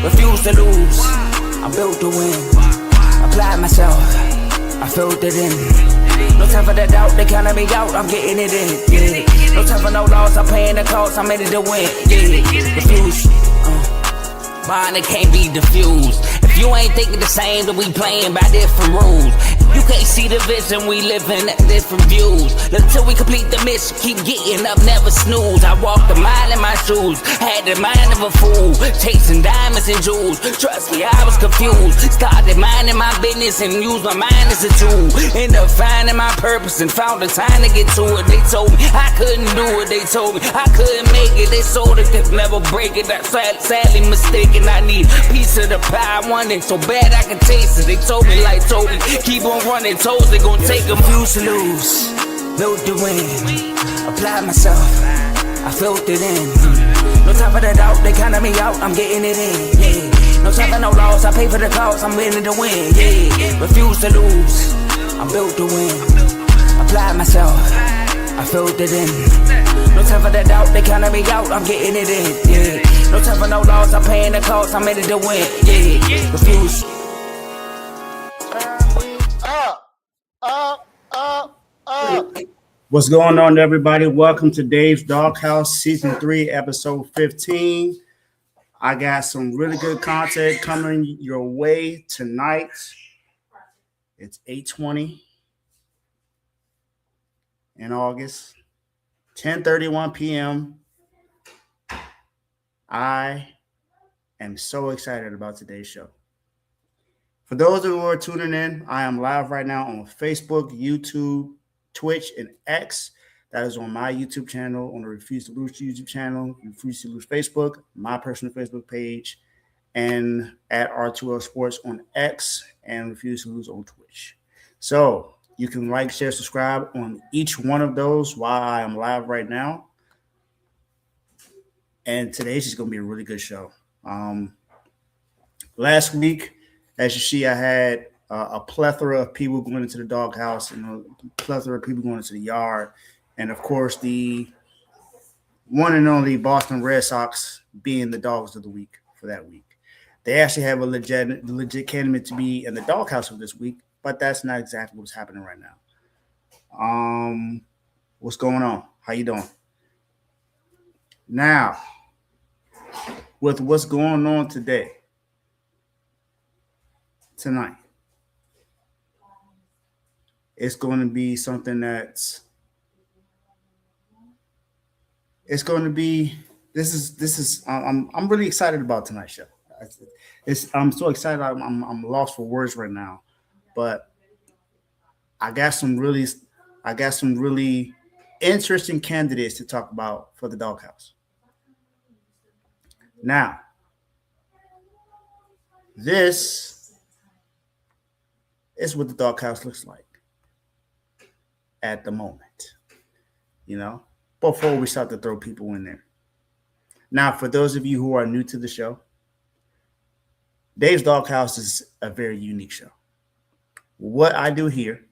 refuse to lose. I'm built to win. Applied myself, I filled it in. No time for the doubt, they counted me out, I'm getting it in. Yeah. No time for no loss, I'm paying the cost, I'm in it to win. Yeah. Refuse. Mine, it can't be diffused. If you ain't thinking the same, then we playing by different rules. You can't see the vision, we living at different views. Until we complete the mission, keep getting up, never snooze. I walked a mile in my shoes, had the mind of a fool, chasing diamonds and jewels. Trust me, I was confused. Started minding my business and used my mind as a tool. Ended up finding my purpose and found the time to get to it. They told me I couldn't do it, they told me I couldn't make it. They sold it, could never break it. That's sadly mistaken. I need a piece of the pie, I want it so bad I can taste it. They told me like Toby, keep on running, toes they gon' take them. Refuse to lose, built to win. Applied myself, I filled it in. No time for the doubt, they counted me out, I'm getting it in. Yeah. No time for no loss, I pay for the cost, I'm winning to win. Yeah. Refuse to lose, I'm built to win. Applied myself, I filled it in. No time for the doubt, they counted me out, I'm getting it in. Yeah. No time for no loss, I'm paying the cost, I'm in it to win. Yeah. Refuse. What's going on, everybody? Welcome to Dave's Doghouse, Season 3, Episode 15. I got some really good content coming your way tonight. It's 8:20 in August, 10:31 p.m. I am so excited about today's show. For those who are tuning in, I am live right now on Facebook, YouTube, Twitch, and X. That is on my YouTube channel, on the Refuse to Lose YouTube channel, Refuse to Lose Facebook, my personal Facebook page, and at R2L Sports on X, and Refuse to Lose on Twitch. So you can like, share, subscribe on each one of those while I am live right now. And today's just going to be a really good show. Last week, as you see, I had a plethora of people going into the doghouse and a plethora of people going into the yard. And, of course, the one and only Boston Red Sox being the dogs of the week for that week. They actually have a legit candidate to be in the doghouse for this week, but that's not exactly what's happening right now. What's going on? How you doing? Now, with what's going on tonight, it's going to be something that's it's going to be this is I'm really excited about tonight's show. I'm so excited. I'm lost for words right now, but I got some really interesting candidates to talk about for the doghouse. Now, this is what the doghouse looks like at the moment, before we start to throw people in there. Now, for those of you who are new to the show, Dave's Doghouse is a very unique show. What I do here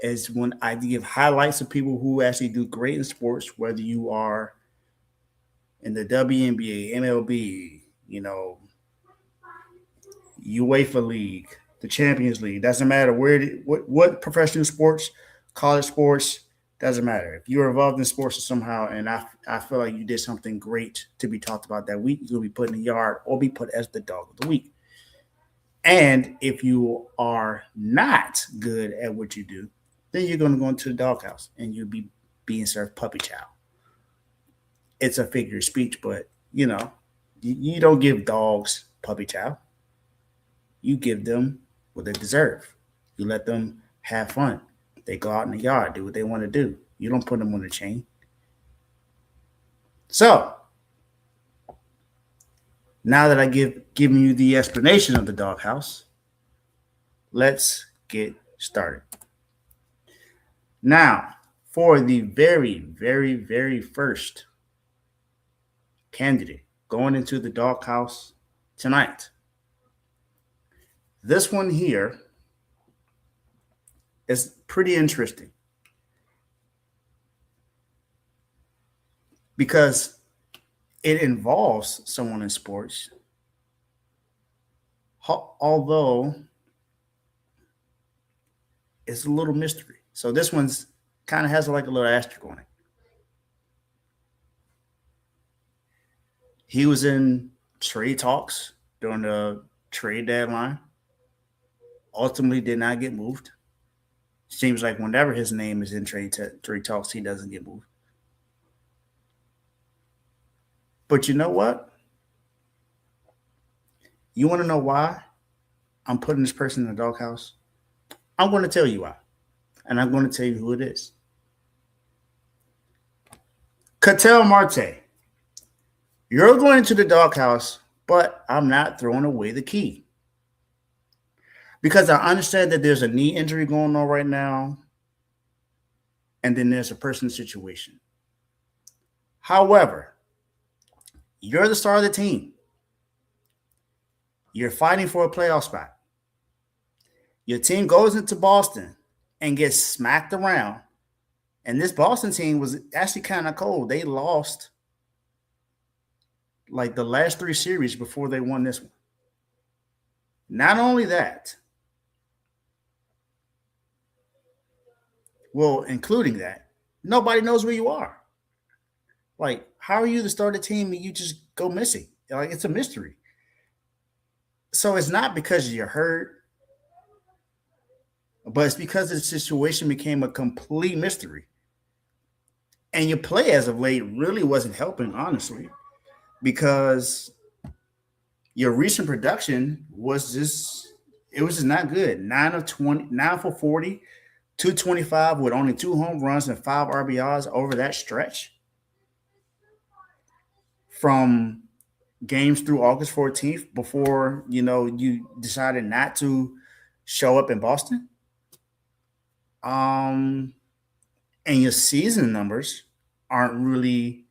is when I give highlights of people who actually do great in sports, whether you are in the WNBA, MLB, UEFA League, the Champions League, doesn't matter what professional sports, college sports, doesn't matter. If you're involved in sports somehow, and I feel like you did something great to be talked about that week, you'll be put in the yard or be put as the dog of the week. And if you are not good at what you do, then you're going to go into the doghouse and you'll be being served puppy chow. It's a figure of speech, but, you don't give dogs puppy chow. You give them what they deserve. You let them have fun. They go out in the yard, do what they want to do. You don't put them on a chain. So, now that I given you the explanation of the doghouse, let's get started. Now, for the very, very, very first candidate going into the doghouse tonight, this one here is pretty interesting because it involves someone in sports, although it's a little mystery. So this one's kind of has like a little asterisk on it. He was in trade talks during the trade deadline. Ultimately, did not get moved. Seems like whenever his name is in trade talks, he doesn't get moved. But you know what? You want to know why I'm putting this person in the doghouse? I'm going to tell you why. And I'm going to tell you who it is. Ketel Marte. You're going to the doghouse, but I'm not throwing away the key. Because I understand that there's a knee injury going on right now, and then there's a personal situation. However, you're the star of the team. You're fighting for a playoff spot. Your team goes into Boston and gets smacked around. And this Boston team was actually kind of cold. They lost like the last 3 series before they won this one. Not only that, well, including that, nobody knows where you are. Like, how are you the start of the team and you just go missing? Like, it's a mystery. So it's not because you're hurt, but it's because the situation became a complete mystery. And your play as of late really wasn't helping, honestly, because your recent production was just not good. 9 for 40, 225 with only 2 home runs and 5 RBIs over that stretch from games through August 14th before, you decided not to show up in Boston. And your season numbers aren't really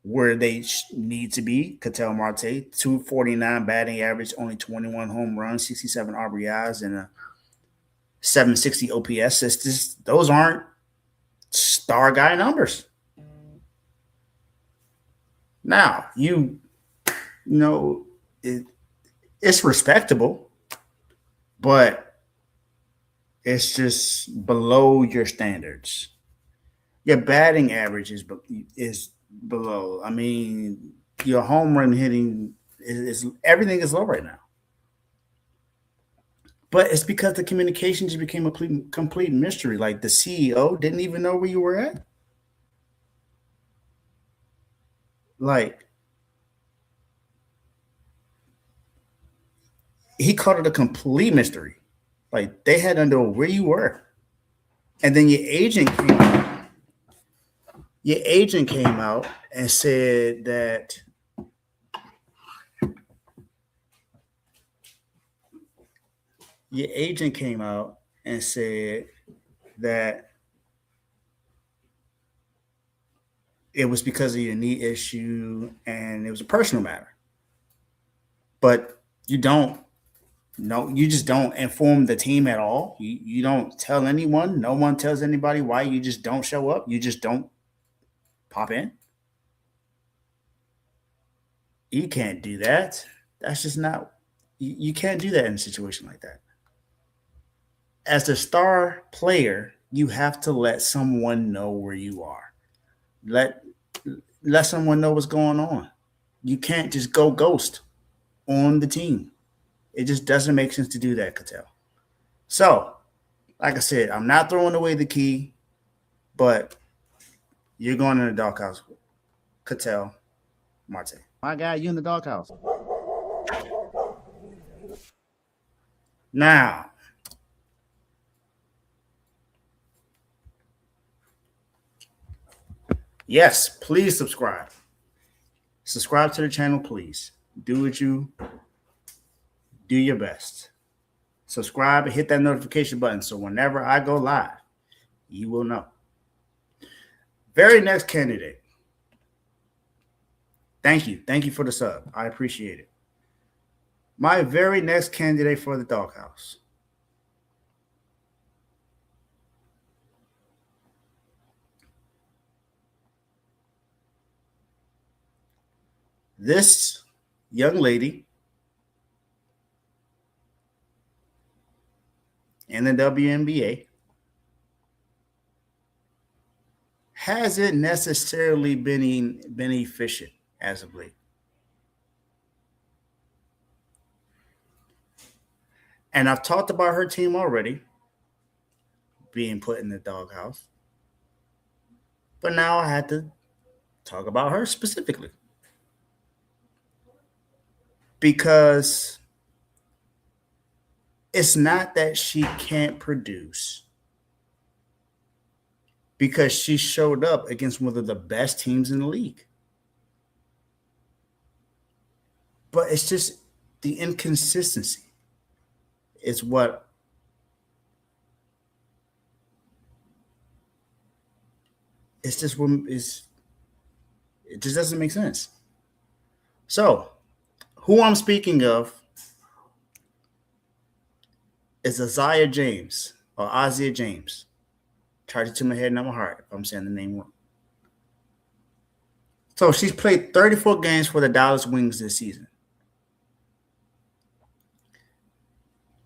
where they need to be. Ketel Marte, 249 batting average, only 21 home runs, 67 RBIs, and a 760 OPS. Those aren't star guy numbers. Now, it's respectable, but it's just below your standards. Your batting average is below. I mean, your home run hitting is everything is low right now. But it's because the communication just became a complete mystery. Like the CEO didn't even know where you were at. Like he called it a complete mystery. Like they had to know where you were. And then your agent came out and said that your agent came out and said that it was because of your knee issue and it was a personal matter. But you just don't inform the team at all. You don't tell anyone. No one tells anybody why you just don't show up. You just don't pop in. You can't do that. That's just not, you can't do that in a situation like that. As the star player, you have to let someone know where you are. Let someone know what's going on. You can't just go ghost on the team. It just doesn't make sense to do that, Ketel. So, like I said, I'm not throwing away the key, but you're going in the doghouse, Ketel Marte. My guy, you in the doghouse. Now, yes, please subscribe. Subscribe to the channel, please. Do your best. Subscribe and hit that notification button so whenever I go live, you will know. Very next candidate. Thank you. Thank you for the sub. I appreciate it. My very next candidate for the doghouse. This young lady in the WNBA, hasn't necessarily been efficient as of late. And I've talked about her team already being put in the doghouse. But now I had to talk about her specifically. Because it's not that she can't produce, because she showed up against one of the best teams in the league. But it's just the inconsistency is what it's just what is it just doesn't make sense. So who I'm speaking of is Isaiah James or Isaiah James. Charge it to my head, not my heart, if I'm saying the name wrong. So she's played 34 games for the Dallas Wings this season.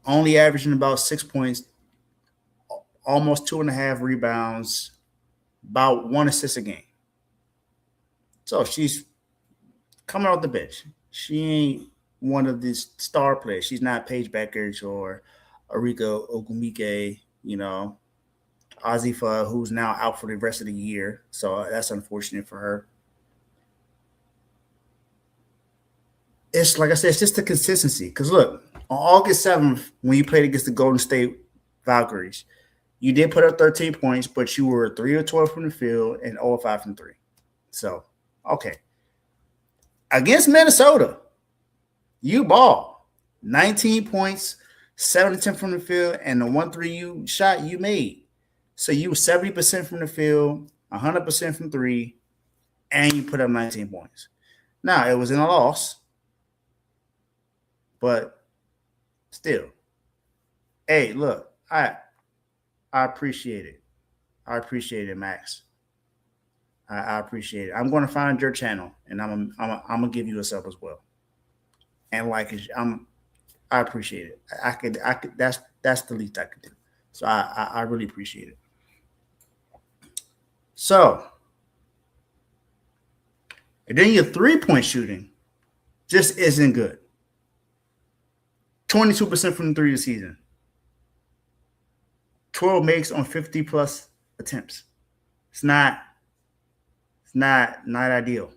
Only averaging about 6 points, almost 2.5 rebounds, about 1 assist a game. So she's coming off the bench. She ain't one of these star players. She's not Paige Beckers or Arika Ogumike, Azifa, who's now out for the rest of the year. So that's unfortunate for her. It's like I said, it's just the consistency. Because look, on August 7th, when you played against the Golden State Valkyries, you did put up 13 points, but you were 3 of 12 from the field and 0 of 5 from 3. So, okay. Against Minnesota, you ball 19 points, 7 to 10 from the field, and the 1-3 you shot you made. So you were 70% from the field, 100% from 3, and you put up 19 points. Now, it was in a loss, but still. Hey, look, I appreciate it. I appreciate it, Max. I appreciate it. I'm going to find your channel, and I'm gonna give you a sub as well. And I appreciate it. I could. That's the least I could do. So I really appreciate it. So, and then your 3-point shooting just isn't good. 22% from the 3 this season. 12 makes on 50 plus attempts. It's not ideal.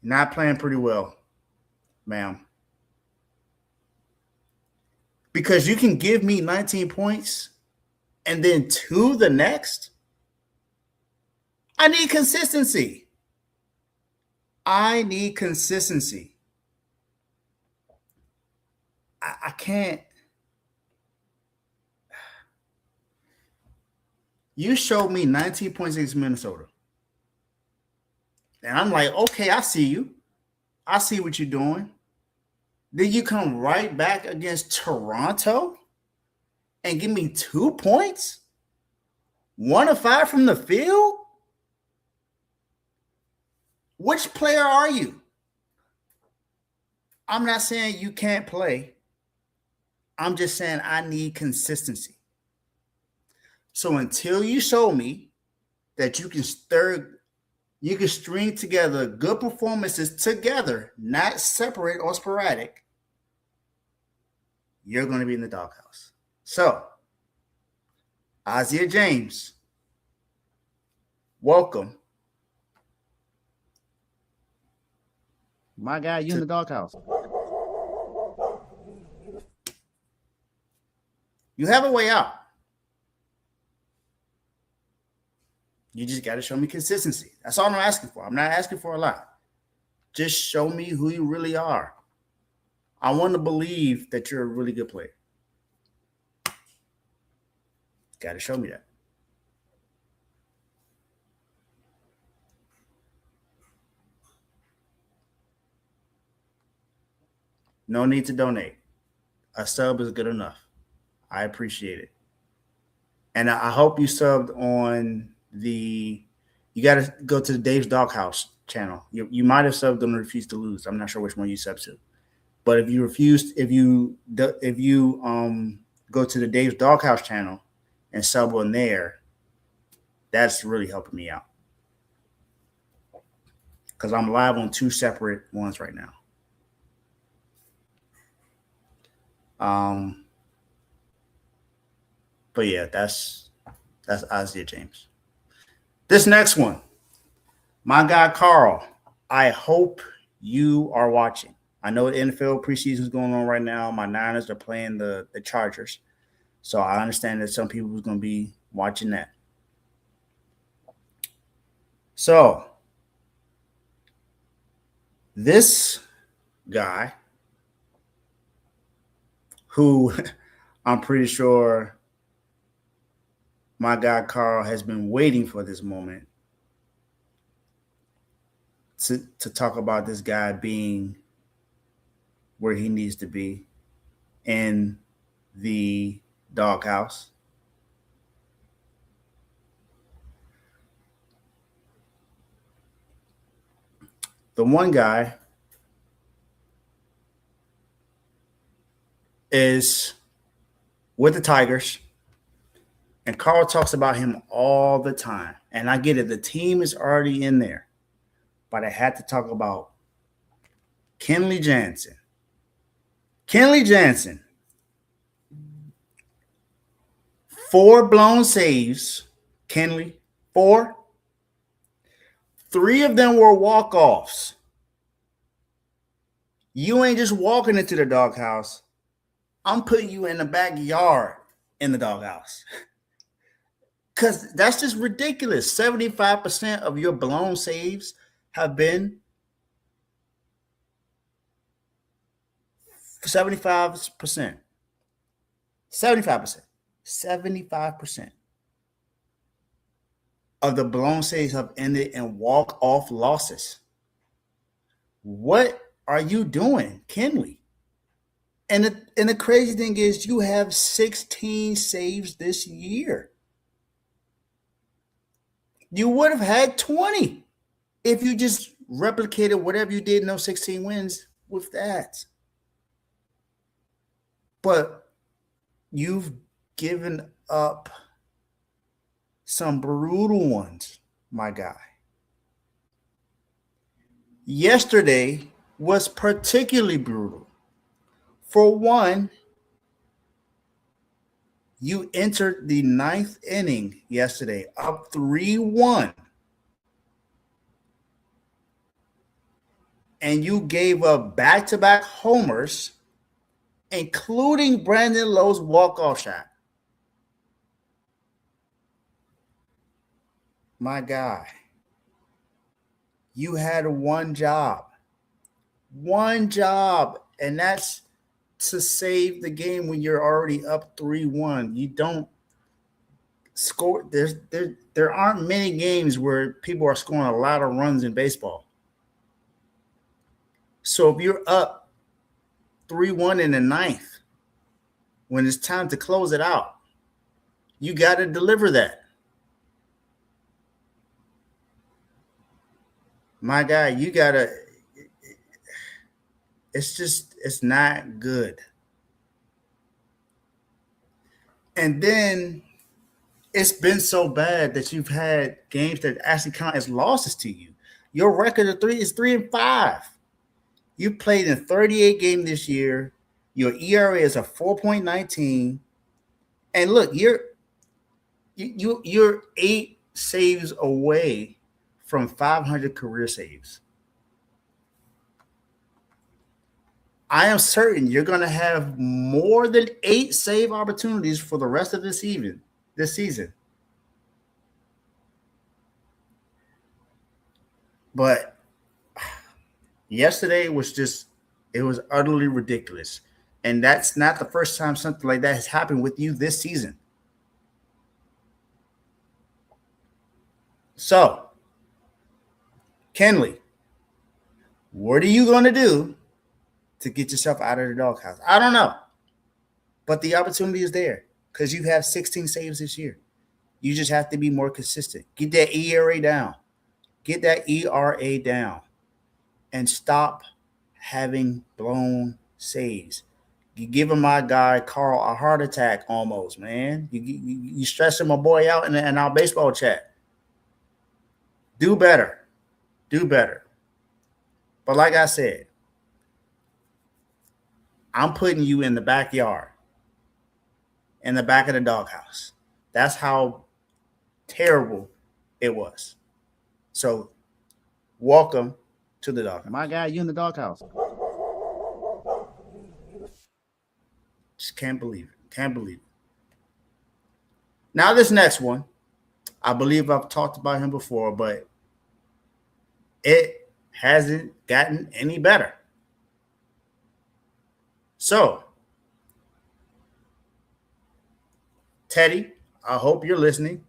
Not playing pretty well, ma'am. Because you can give me 19 points and then 2 the next. I need consistency. I can't. You showed me 19 points against Minnesota. And I'm like, okay, I see you. I see what you're doing. Then you come right back against Toronto and give me 2 points? 1 of 5 from the field? Which player are you? I'm not saying you can't play. I'm just saying I need consistency. So until you show me that you can string together good performances together, not separate or sporadic, you're going to be in the doghouse. So, Isaiah James, welcome. My guy, you in the doghouse. You have a way out. You just got to show me consistency. That's all I'm asking for. I'm not asking for a lot. Just show me who you really are. I want to believe that you're a really good player. Got to show me that. No need to donate. A sub is good enough. I appreciate it. And I hope you subbed on you got to go to the Dave's Doghouse channel. You might have subbed on Refuse to Lose. I'm not sure which one you subbed to. But if you go to the Dave's Doghouse channel and sub on there, that's really helping me out because I'm live on two separate ones right now. But yeah, that's Isaiah James. This next one, my guy Carl. I hope you are watching. I know the NFL preseason is going on right now. My Niners are playing the Chargers, so I understand that some people are going to be watching that. So this guy, who I'm pretty sure my guy Carl has been waiting for this moment to talk about this guy being where he needs to be in the doghouse. The one guy is with the Tigers, and Carl talks about him all the time. And I get it, the team is already in there, but I had to talk about Kenley Jansen. Kenley Jansen, 4 blown saves. Kenley, 4. 3 of them were walk-offs. You ain't just walking into the doghouse. I'm putting you in the backyard in the doghouse. Because that's just ridiculous. 75% of your blown saves have been 75%. 75%. 75% of the blown saves have ended in walk-off losses. What are you doing, Kenley? And the crazy thing is you have 16 saves this year. You would have had 20 if you just replicated whatever you did in those 16 wins with that. But you've given up some brutal ones, my guy. Yesterday was particularly brutal. For one, you entered the 9th inning yesterday up 3-1. And you gave up back-to-back homers, including Brandon Lowe's walk-off shot. My guy, you had one job, and that's to save the game when you're already up 3-1. You don't score. There aren't many games where people are scoring a lot of runs in baseball. So if you're up 3-1 in the 9th, when it's time to close it out, you got to deliver that. My guy, you got to – it's not good. And then it's been so bad that you've had games that actually count as losses to you. Your record of 3 is 3-5. You played in 38 games this year. Your ERA is a 4.19. And look, you're 8 saves away from 500 career saves. I am certain you're going to have more than 8 save opportunities for the rest of this season. But yesterday was it was utterly ridiculous. And that's not the first time something like that has happened with you this season. So, Kenley, what are you going to do to get yourself out of the doghouse? I don't know. But the opportunity is there because you have 16 saves this year. You just have to be more consistent. Get that ERA down. And stop having blown saves. You giving my guy Carl a heart attack almost, man. You stressing my boy out in our baseball chat. Do better. Do better. But like I said, I'm putting you in the backyard, in the back of the doghouse. That's how terrible it was. So, welcome to the doghouse. My guy, you in the doghouse. Just can't believe it. Can't believe it. Now, this next one, I believe I've talked about him before, but it hasn't gotten any better. So, Teddy, I hope you're listening.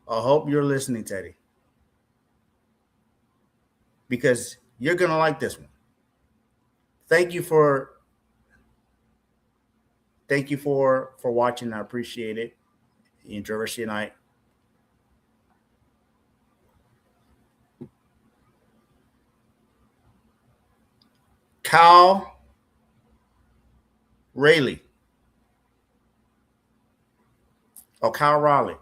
I hope you're listening, Teddy, because you're going to like this one. Thank you for watching. I appreciate it. Enjoy the rest of your night. Kyle Raleigh. Oh, Kyle Raleigh.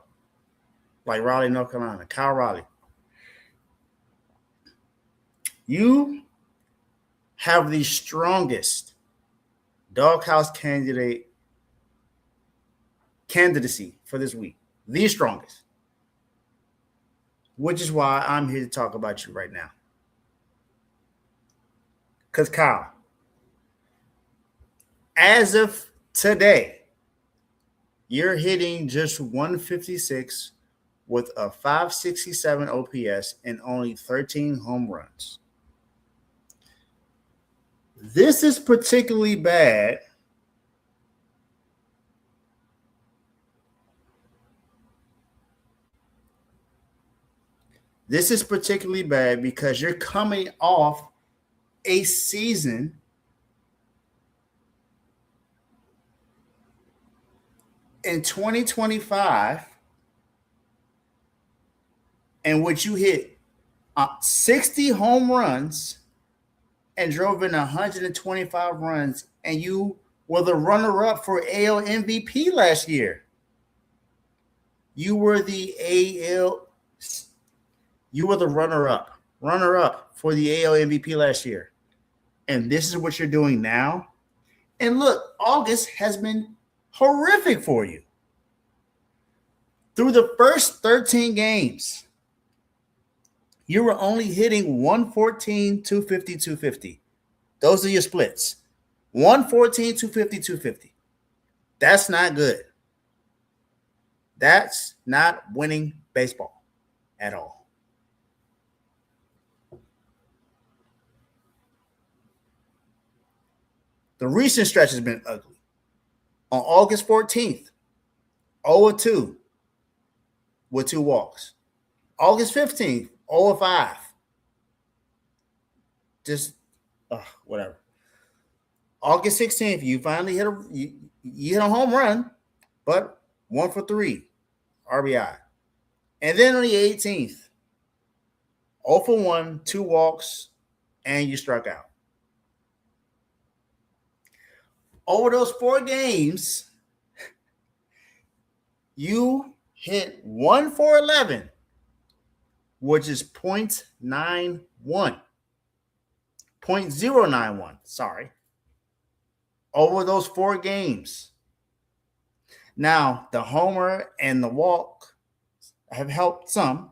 Like Raleigh, North Carolina. Kyle Raleigh. You have the strongest Doghouse candidacy for this week. The strongest. Which is why I'm here to talk about you right now. Because Kyle, as of today, you're hitting just 156 with a 567 OPS and only 13 home runs. This is particularly bad because you're coming off a season in 2025 in which you hit 60 home runs and drove in 125 runs, and you were the runner-up for AL MVP last year. You were the runner-up for the AL MVP last year. And this is what you're doing now. And look, August has been horrific for you. Through the first 13 games, you were only hitting 114, 250, 250. Those are your splits. 114, 250, 250. That's not good. That's not winning baseball at all. The recent stretch has been ugly. On August 14th, 0-2 with 2 walks. August 15th, 0-5. Just whatever. August 16th, you finally hit a home run, but 1 for 3 RBI. And then on the 18th, 0 for 1, 2 walks, and you struck out. Over those 4 games, you hit 1 for 11, which is 0.91. 0.091, sorry. Over those 4 games. Now, the homer and the walk have helped some.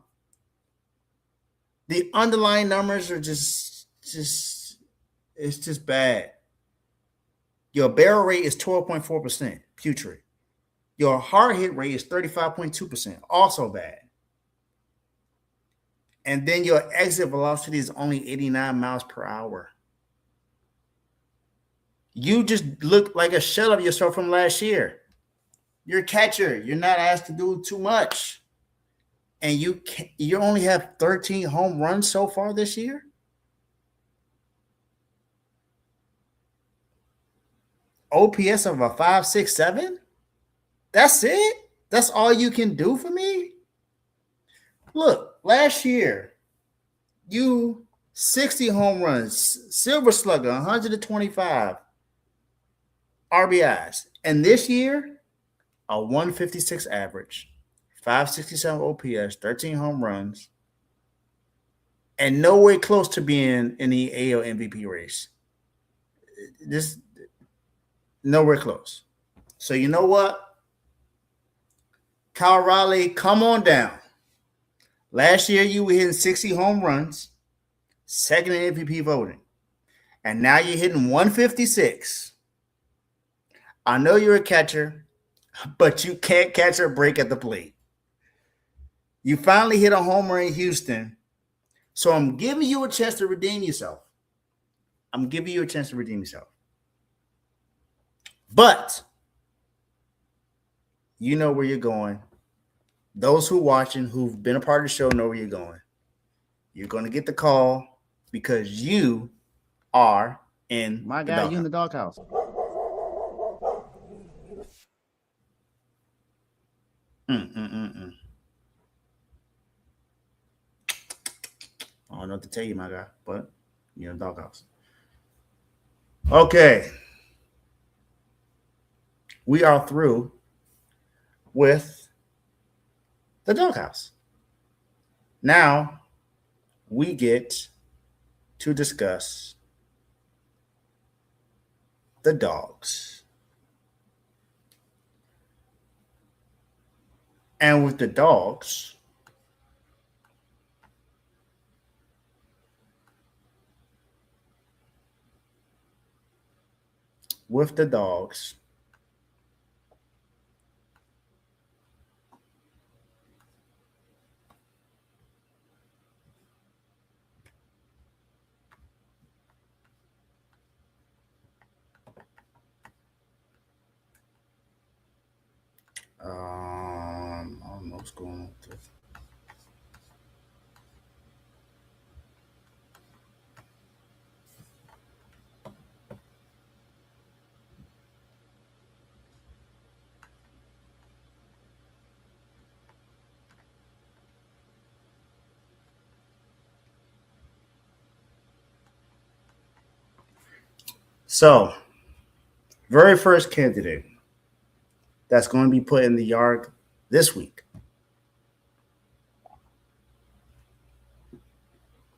The underlying numbers are just it's just bad. Your barrel rate is 12.4%, putrid. Your hard hit rate is 35.2%, also bad. And then your exit velocity is only 89 miles per hour. You just look like a shell of yourself from last year. You're a catcher. You're not asked to do too much. And you only have 13 home runs so far this year? OPS of a 5.67? That's it? That's all you can do for me? Look, last year, you 60 home runs, silver slugger, 125 RBIs. And this year, a 156 average, 567 OPS, 13 home runs, and nowhere close to being in the AL MVP race. This nowhere close. So you know what? Kyle Raleigh, come on down. Last year you were hitting 60 home runs, second in MVP voting. And now you're hitting 156. I know you're a catcher, but you can't catch a break at the plate. You finally hit a homer in Houston. So I'm giving you a chance to redeem yourself. But you know where you're going. Those who watching, who've been a part of the show, know where you're going. You're going to get the call because you are in my guy. You in the Doghouse. I don't know what to tell you, my guy, but you're in the Doghouse. Okay. We are through with the Doghouse. Now we get to discuss the Dawgs. And with the Dawgs, I don't know what's going on with this. So, very first candidate that's going to be put in the yard this week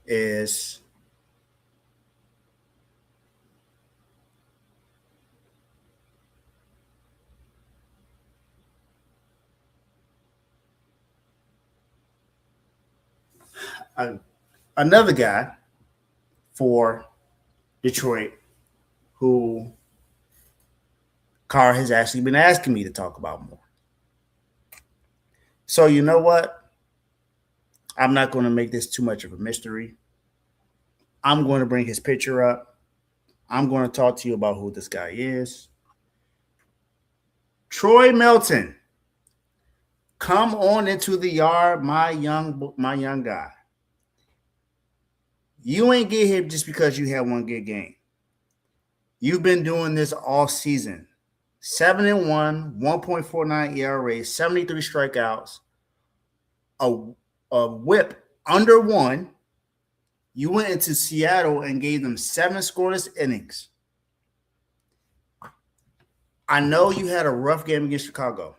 is another guy for Detroit who Carr has actually been asking me to talk about more. So you know what? I'm not going to make this too much of a mystery. I'm going to bring his picture up. I'm going to talk to you about who this guy is. Troy Melton. Come on into the yard, my young guy. You ain't get here just because you had one good game. You've been doing this all season. 7-1, 1.49 ERA, 73 strikeouts, a whip under 1. You went into Seattle and gave them 7 scoreless innings. I know you had a rough game against Chicago,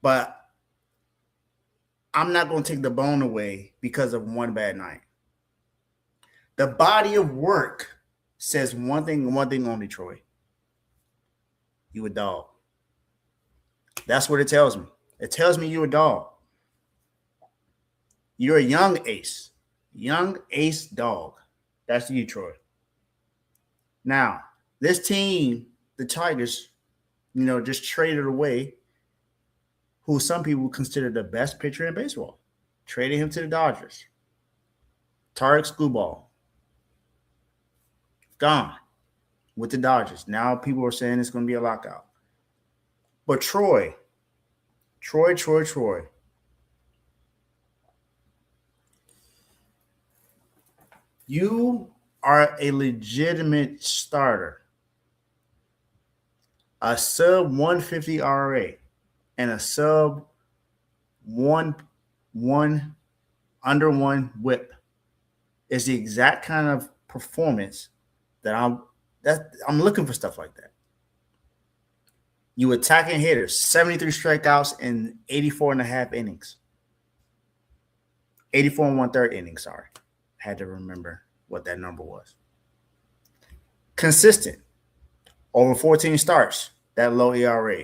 but I'm not going to take the bone away because of one bad night. The body of work says one thing only, Troy. You a dog. That's what it tells me. It tells me you a dog. You're a young ace. Young ace dog. That's you, Troy. Now, this team, the Tigers, just traded away who some people consider the best pitcher in baseball. Traded him to the Dodgers. Tarek Skubal. Gone with the Dodgers. Now people are saying it's going to be a lockout. But Troy. You are a legitimate starter. A sub 150 RA and a sub 1 under under one whip is the exact kind of performance that I'm looking for stuff like that. You attacking hitters, 73 strikeouts in 84 and a half innings. 84 and 1/3 innings, sorry. Had to remember what that number was. Consistent. Over 14 starts, that low ERA.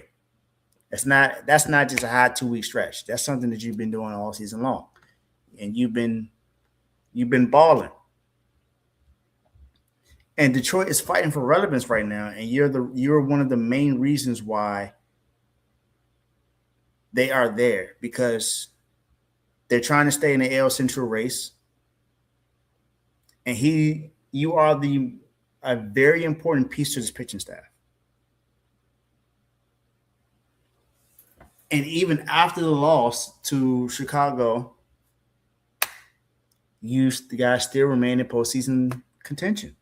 That's not just a high 2-week stretch. That's something that you've been doing all season long. And you've been balling. And Detroit is fighting for relevance right now, and you're one of the main reasons why they are there, because they're trying to stay in the AL Central race. And you are a very important piece to this pitching staff. And even after the loss to Chicago, the guys still remain in postseason contention.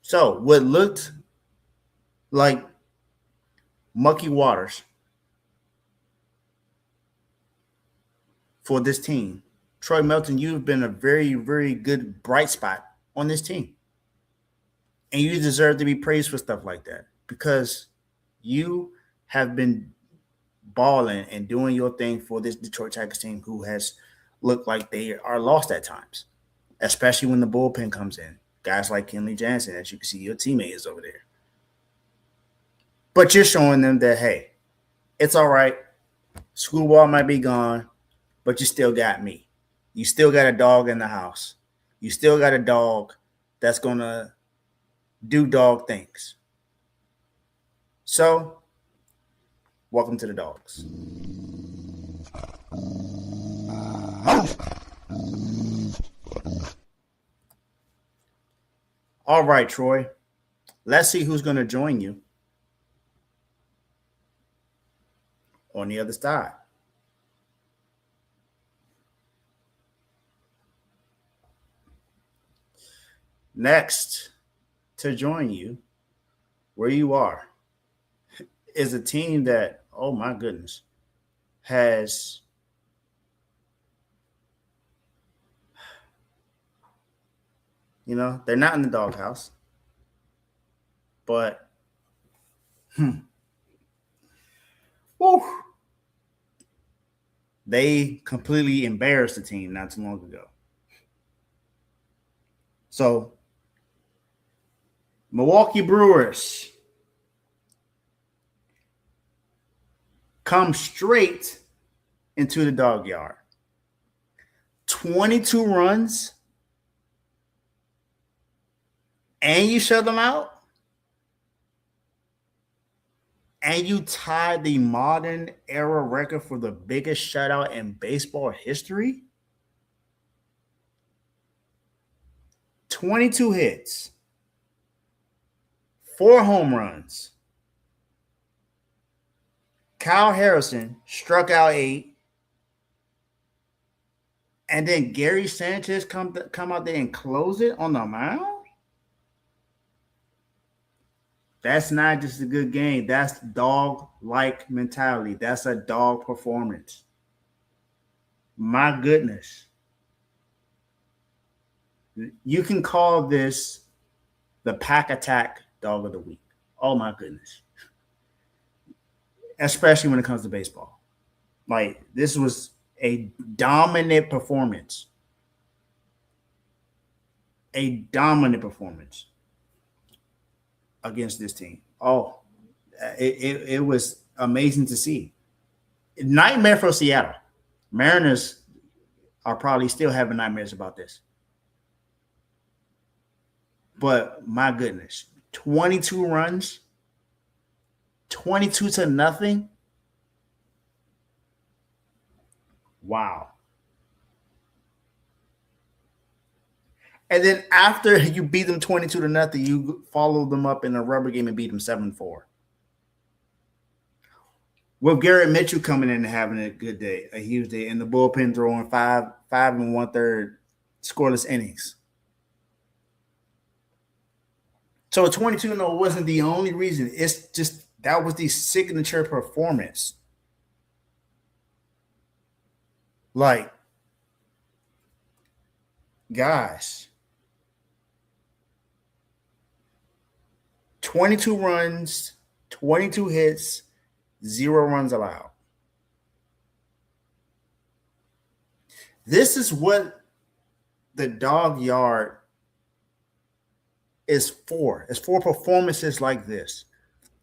So what looked like mucky waters for this team, Troy Melton, you've been a very, very good bright spot on this team. And you deserve to be praised for stuff like that, because you have been balling and doing your thing for this Detroit Tigers team, who has looked like they are lost at times, especially when the bullpen comes in. Guys like Kenley Jansen, as you can see, your teammate is over there. But you're showing them that, hey, it's all right. Screwball might be gone, but you still got me. You still got a dog in the house. You still got a dog that's going to do dog things. So, welcome to the Dogs. All right, Troy. Let's see who's going to join you on the other side. Next to join you where you are is a team that, oh my goodness, has they're not in the doghouse, but they completely embarrassed the team not too long ago. So, Milwaukee Brewers come straight into the dog yard. 22 runs, and you shut them out, and you tied the modern era record for the biggest shutout in baseball history. 22 hits, 4 home runs. Kyle Harrison struck out 8. And then Gary Sanchez come out there and close it on the mound? That's not just a good game. That's dog-like mentality. That's a dog performance. My goodness. You can call this the Pack Attack Dog of the Week. Oh, my goodness. Especially when it comes to baseball. Like, this was a dominant performance. A dominant performance against this team. Oh, it was amazing to see. Nightmare for Seattle. Mariners are probably still having nightmares about this. But my goodness, 22 runs, 22-0. Wow. And then after you beat them 22-0, you followed them up in a rubber game and beat them 7-4. With Garrett Mitchell coming in and having a good day, a huge day, and the bullpen throwing 5 1/3 scoreless innings. So 22-0 wasn't the only reason. It's just that was the signature performance. Like, guys, 22 runs, 22 hits, 0 runs allowed. This is what the dog yard is for. It's for performances like this.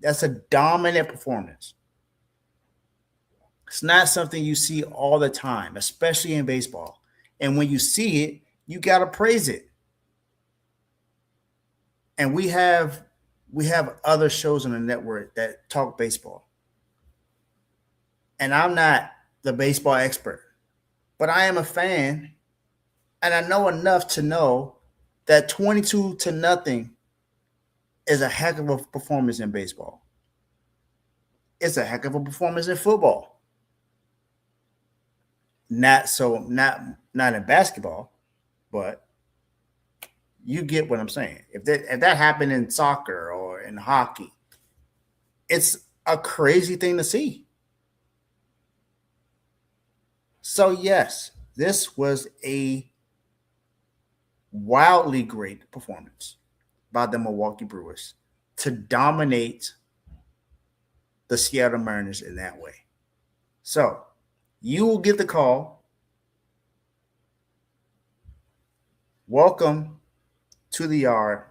That's a dominant performance. It's not something you see all the time, especially in baseball. And when you see it, you got to praise it. And we have other shows on the network that talk baseball. And I'm not the baseball expert, but I am a fan, and I know enough to know that 22-0 is a heck of a performance in baseball. It's a heck of a performance in football. Not in basketball, but you get what I'm saying. If that happened in soccer or in hockey, it's a crazy thing to see. So yes, this was a wildly great performance by the Milwaukee Brewers to dominate the Seattle Mariners in that way. So you will get the call. Welcome to the yard,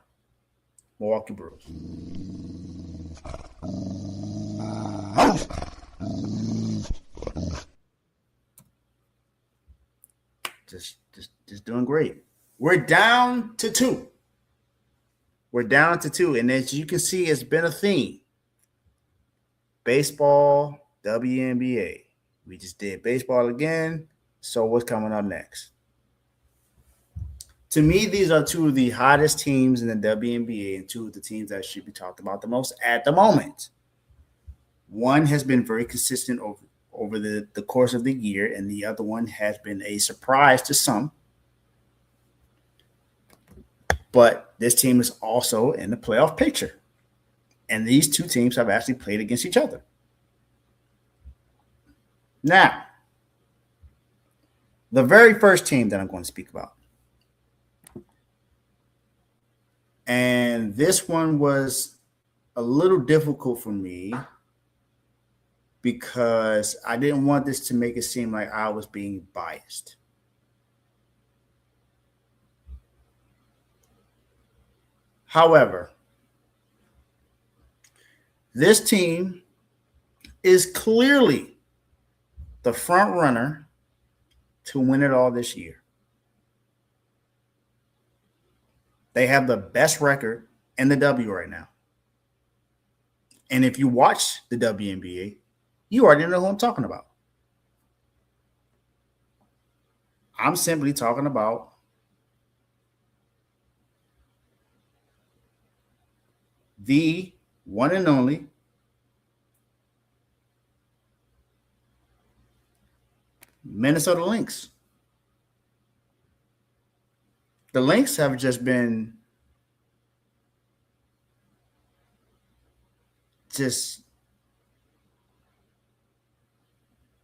Milwaukee Brewers. Just doing great. We're down to 2. And as you can see, it's been a theme. Baseball, WNBA. We just did baseball again. So what's coming up next? To me, these are 2 of the hottest teams in the WNBA and 2 of the teams that should be talked about the most at the moment. One has been very consistent over the course of the year, and the other one has been a surprise to some. But this team is also in the playoff picture. And these 2 teams have actually played against each other. Now, the very first team that I'm going to speak about. And this one was a little difficult for me because I didn't want this to make it seem like I was being biased. However, this team is clearly the front runner to win it all this year. They have the best record in the W right now. And if you watch the WNBA, you already know who I'm talking about. I'm simply talking about the one and only Minnesota Lynx. The Lynx have just been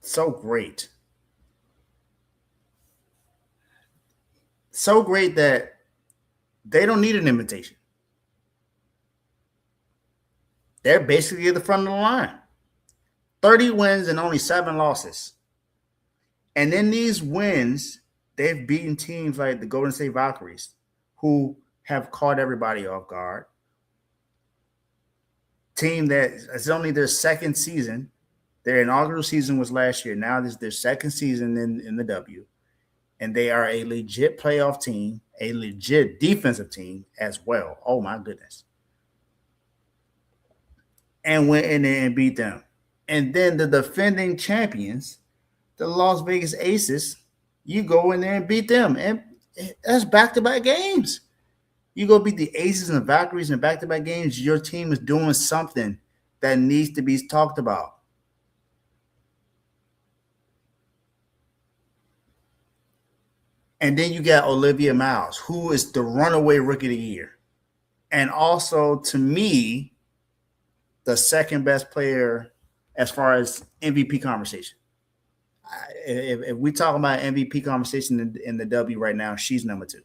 so great. So great that they don't need an invitation. They're basically at the front of the line. 30 wins and only 7 losses. And in these wins, they've beaten teams like the Golden State Valkyries, who have caught everybody off guard. Team that is only their second season. Their inaugural season was last year. Now this is their second season in the W. And they are a legit playoff team, a legit defensive team as well. Oh, my goodness. And went in there and beat them. And then the defending champions, the Las Vegas Aces, you go in there and beat them. And that's back-to-back games. You go beat the Aces and the Valkyries in back-to-back games, your team is doing something that needs to be talked about. And then you got Olivia Miles, who is the runaway rookie of the year. And also, to me, the second best player as far as MVP conversation. If we talk about MVP conversation in the W right now, she's number 2.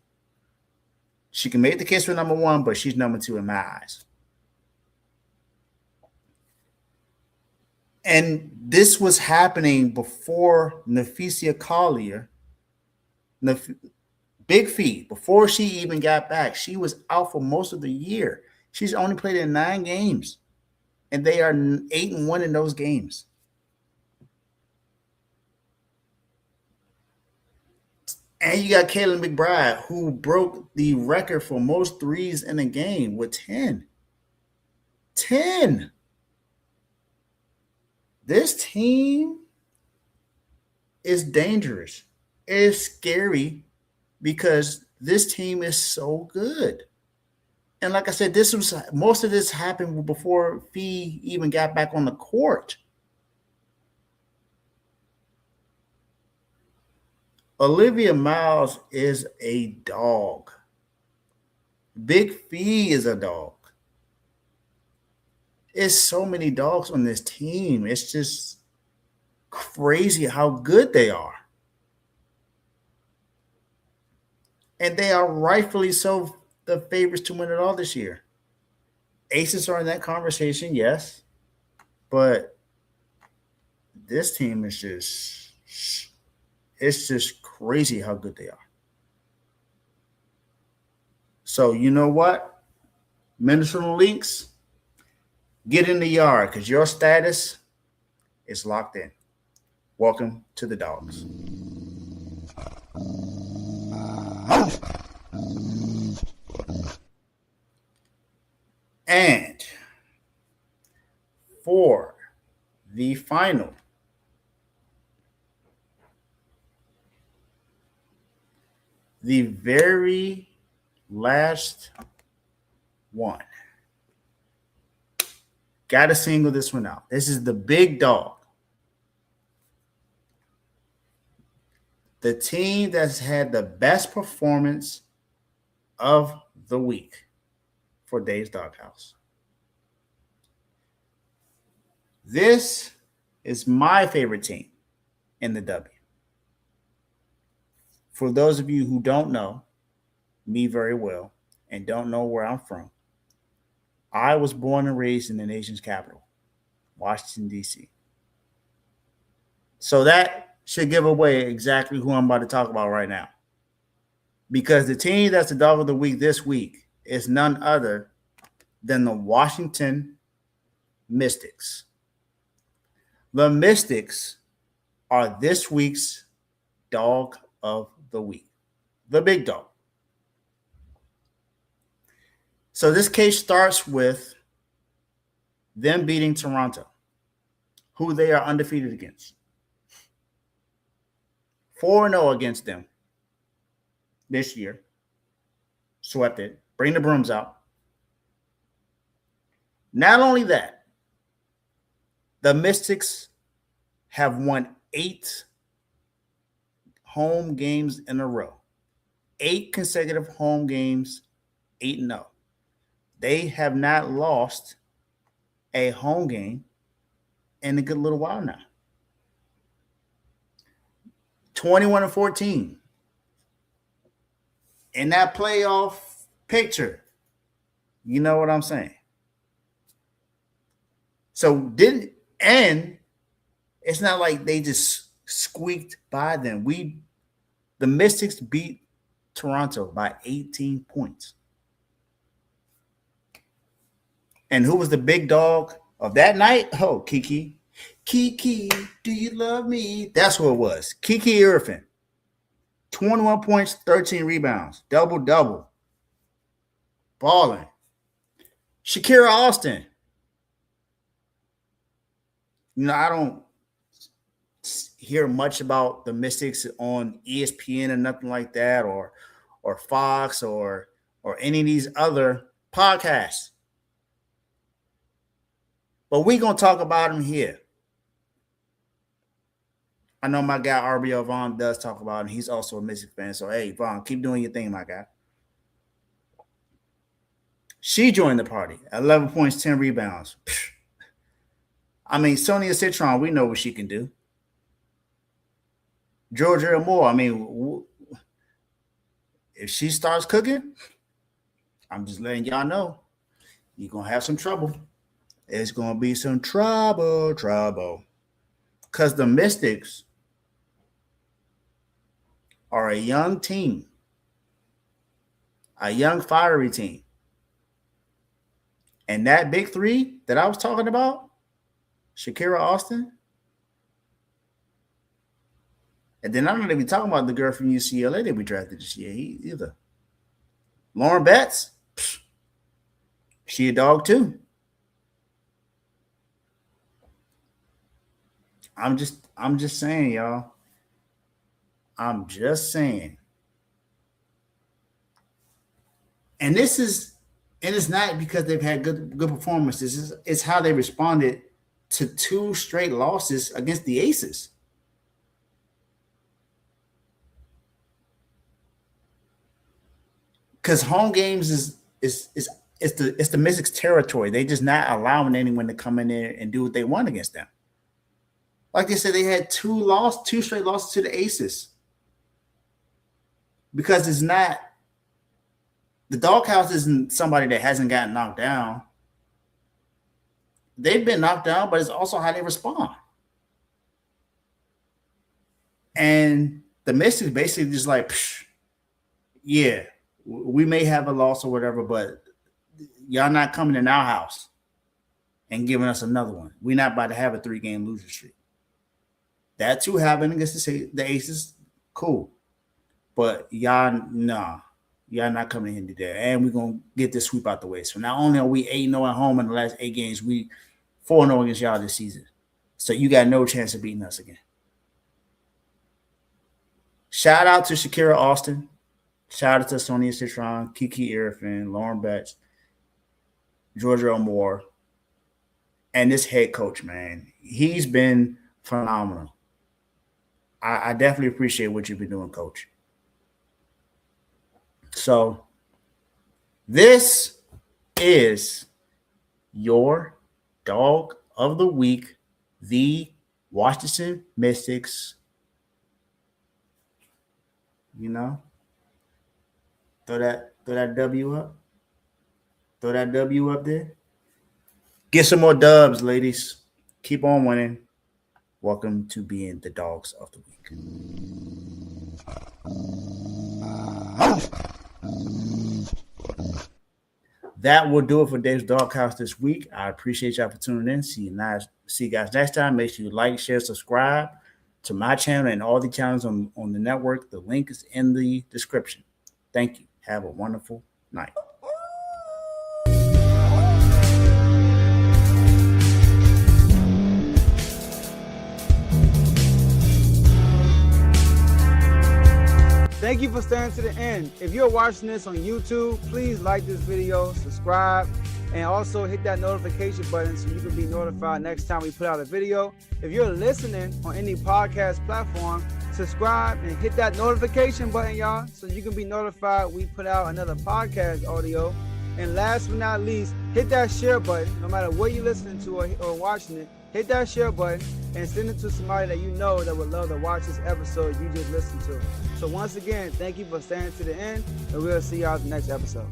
She can make the case for number 1, but she's number 2 in my eyes. And this was happening before Nafisia Collier, Big Fee, before she even got back. She was out for most of the year. She's only played in 9 games, and they are 8-1 in those games. And you got Kaylin McBride, who broke the record for most threes in a game with 10. 10. This team is dangerous. It's scary because this team is so good. And like I said, most of this happened before Fee even got back on the court. Olivia Miles is a dog. Big Fee is a dog. It's so many dogs on this team. It's just crazy how good they are. And they are rightfully so the favorites to win it all this year. Aces are in that conversation, yes. But this team is just crazy how good they are. So you know what? Minnesota Lynx, get in the yard because your status is locked in. Welcome to the Dogs. And for the final, the very last one. Got to single this one out. This is the big dog. The team that's had the best performance of the week for Dave's Doghouse. This is my favorite team in the W. For those of you who don't know me very well and don't know where I'm from, I was born and raised in the nation's capital, Washington, D.C. So that should give away exactly who I'm about to talk about right now. Because the team that's the dog of the week this week is none other than the Washington Mystics. The Mystics are this week's dog of the week, the big dog. So this case starts with them beating Toronto, who they are undefeated against. 4-0 against them this year. Swept it. Bring the brooms out. Not only that, the Mystics have won 8 home games in a row. 8 consecutive home games, 8-0. They have not lost a home game in a good little while now. 21-14. In that playoff picture, you know what I'm saying? So and it's not like they just squeaked by them. The Mystics beat Toronto by 18 points. And who was the big dog of that night? Oh, Kiki. Kiki, do you love me? That's who it was. Kiki Irvin. 21 points, 13 rebounds. Double-double. Balling. Shakira Austin. You know, I don't hear much about the Mystics on ESPN or nothing like that, or Fox or any of these other podcasts. But we're going to talk about them here. I know my guy RBL Vaughn does talk about him. He's also a Mystics fan. So, hey, Vaughn, keep doing your thing, my guy. She joined the party. 11 points, 10 rebounds. I mean, Sonia Citron, we know what she can do. Georgia Moore. I mean, if she starts cooking, I'm just letting y'all know you're gonna have some trouble. It's gonna be some trouble. Because the Mystics are a young team, a young fiery team. And that big three that I was talking about, Shakira Austin, and then I'm not even talking about the girl from UCLA that we drafted this year either. Lauren Betts, she a dog too. I'm just saying, y'all. I'm just saying. And it's not because they've had good performances. It's how they responded to 2 straight losses against the Aces. Because home games is the Mystics' territory. They just not allowing anyone to come in there and do what they want against them. Like they said, they had 2 straight losses to the Aces. Because it's not the Doghouse isn't somebody that hasn't gotten knocked down. They've been knocked down, but it's also how they respond. And the Mystics basically just like, yeah, we may have a loss or whatever, but y'all not coming in our house and giving us another one. We're not about to have a 3-game losing streak. That too happened against the Aces, cool. But y'all, nah. Y'all not coming in today. And we're going to get this sweep out the way. So not only are we 8-0 at home in the last 8 games, we 4-0 against y'all this season. So you got no chance of beating us again. Shout out to Shakira Austin. Shout out to Sonia Citron, Kiki Irfin, Lauren Betts, Georgia Moore, and this head coach, man. He's been phenomenal. I definitely appreciate what you've been doing, Coach. So this is your dog of the week, the Washington Mystics. You know, throw that W up. Throw that W up there. Get some more dubs, ladies. Keep on winning. Welcome to being the Dogs of the week. That will do it for Dave's Doghouse this week. I appreciate y'all for tuning in. See you guys next time. Make sure you like, share, subscribe to my channel and all the channels on the network. The link is in the description. Thank you. Have a wonderful night. Thank you for staying to the end. If you're watching this on YouTube, please like this video, subscribe, and also hit that notification button so you can be notified next time we put out a video. If you're listening on any podcast platform, subscribe and hit that notification button, y'all, so you can be notified we put out another podcast audio. And last but not least, hit that share button. No matter what you're listening to or watching it, hit that share button and send it to somebody that you know that would love to watch this episode you just listened to. So once again, thank you for staying to the end, and we'll see y'all in the next episode.